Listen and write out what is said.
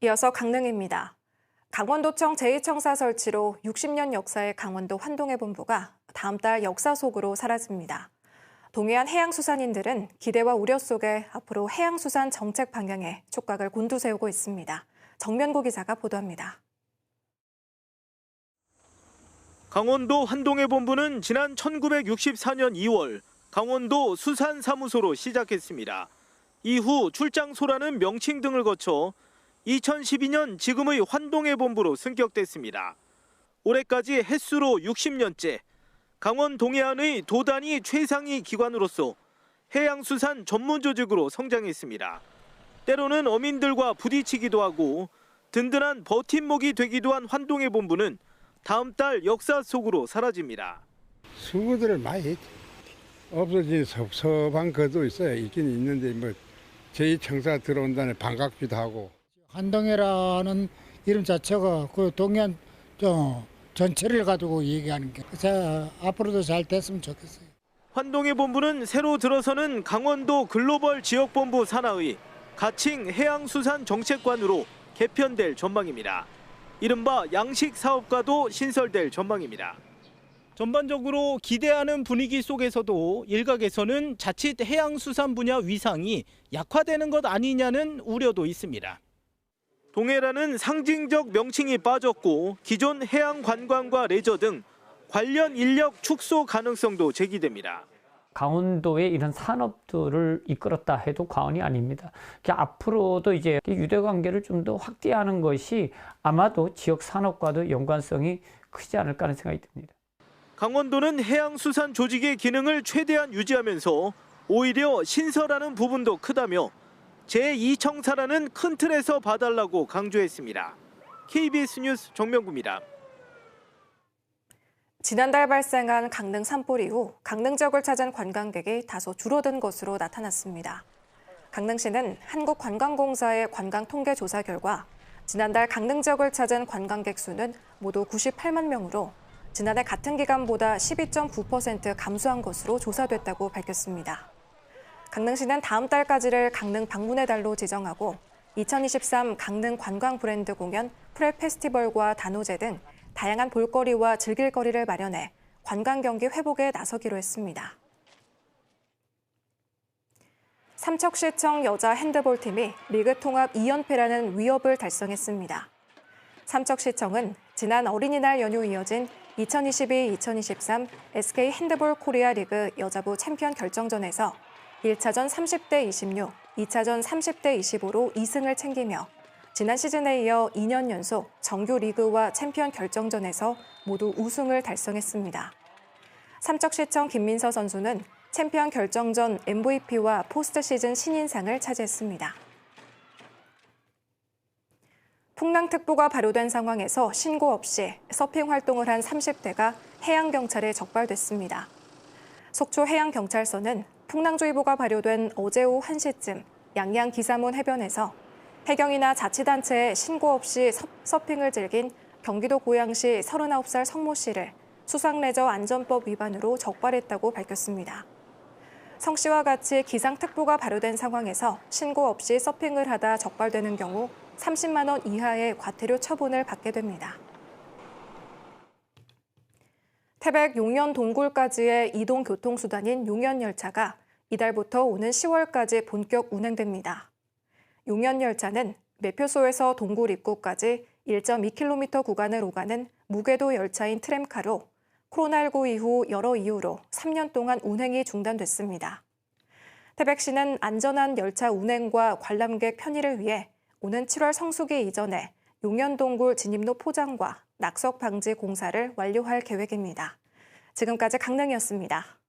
이어서 강릉입니다. 강원도청 제2청사 설치로 60년 역사의 강원도 환동해본부가 다음 달 역사 속으로 사라집니다. 동해안 해양수산인들은 기대와 우려 속에 앞으로 해양수산 정책 방향에 촉각을 곤두세우고 있습니다. 정면구 기자가 보도합니다. 강원도 환동해본부는 지난 1964년 2월 강원도 수산사무소로 시작했습니다. 이후 출장소라는 명칭 등을 거쳐 2012년 지금의 환동해본부로 승격됐습니다. 올해까지 햇수로 60년째 강원 동해안의 도단위 최상위 기관으로서 해양수산 전문 조직으로 성장했습니다. 때로는 어민들과 부딪히기도 하고 든든한 버팀목이 되기도 한 환동해본부는 다음 달 역사 속으로 사라집니다. 수고들을 많이 했죠. 없어진 섭섭한 것도 있어요. 있긴 있는데 뭐 제2청사 들어온다는 반갑기도 하고. 환동해라는 이름 자체가 그 동해안 전체를 가지고 얘기하는 게 앞으로도 잘 됐으면 좋겠어요. 환동해본부는 새로 들어서는 강원도 글로벌 지역본부 산하의 가칭 해양수산정책관으로 개편될 전망입니다. 이른바 양식사업과도 신설될 전망입니다. 전반적으로 기대하는 분위기 속에서도 일각에서는 자칫 해양수산 분야 위상이 약화되는 것 아니냐는 우려도 있습니다. 동해라는 상징적 명칭이 빠졌고 기존 해양관광과 레저 등 관련 인력 축소 가능성도 제기됩니다. 강원도의 이런 산업들을 이끌었다 해도 과언이 아닙니다. 앞으로도 이제 유대관계를 좀 더 확대하는 것이 아마도 지역 산업과도 연관성이 크지 않을까 하는 생각이 듭니다. 강원도는 해양수산 조직의 기능을 최대한 유지하면서 오히려 신설하는 부분도 크다며 제2청사라는 큰 틀에서 봐달라고 강조했습니다. KBS 뉴스 정명구입니다. 지난달 발생한 강릉 산불 이후 강릉 지역을 찾은 관광객이 다소 줄어든 것으로 나타났습니다. 강릉시는 한국관광공사의 관광 통계 조사 결과 지난달 강릉 지역을 찾은 관광객 수는 모두 98만 명으로 지난해 같은 기간보다 12.9% 감소한 것으로 조사됐다고 밝혔습니다. 강릉시는 다음 달까지를 강릉 방문의 달로 지정하고 2023 강릉 관광 브랜드 공연, 프랩 페스티벌과 단오제 등 다양한 볼거리와 즐길거리를 마련해 관광 경기 회복에 나서기로 했습니다. 삼척시청 여자 핸드볼팀이 리그 통합 2연패라는 위협을 달성했습니다. 삼척시청은 지난 어린이날 연휴 이어진 2022-2023 SK 핸드볼 코리아 리그 여자부 챔피언 결정전에서 1차전 30대 26, 2차전 30대 25로 2승을 챙기며 지난 시즌에 이어 2년 연속 정규 리그와 챔피언 결정전에서 모두 우승을 달성했습니다. 삼척시청 김민서 선수는 챔피언 결정전 MVP와 포스트 시즌 신인상을 차지했습니다. 풍랑특보가 발효된 상황에서 신고 없이 서핑 활동을 한 30대가 해양경찰에 적발됐습니다. 속초 해양경찰서는 풍랑주의보가 발효된 어제 오후 1시쯤 양양 기사문 해변에서 해경이나 자치단체에 신고 없이 서핑을 즐긴 경기도 고양시 39살 성모 씨를 수상레저 안전법 위반으로 적발했다고 밝혔습니다. 성 씨와 같이 기상특보가 발효된 상황에서 신고 없이 서핑을 하다 적발되는 경우 30만 원 이하의 과태료 처분을 받게 됩니다. 태백 용연 동굴까지의 이동교통수단인 용연열차가 이달부터 오는 10월까지 본격 운행됩니다. 용연열차는 매표소에서 동굴 입구까지 1.2km 구간을 오가는 무궤도 열차인 트램카로 코로나19 이후 여러 이유로 3년 동안 운행이 중단됐습니다. 태백시는 안전한 열차 운행과 관람객 편의를 위해 오는 7월 성수기 이전에 용연동굴 진입로 포장과 낙석 방지 공사를 완료할 계획입니다. 지금까지 강릉이었습니다.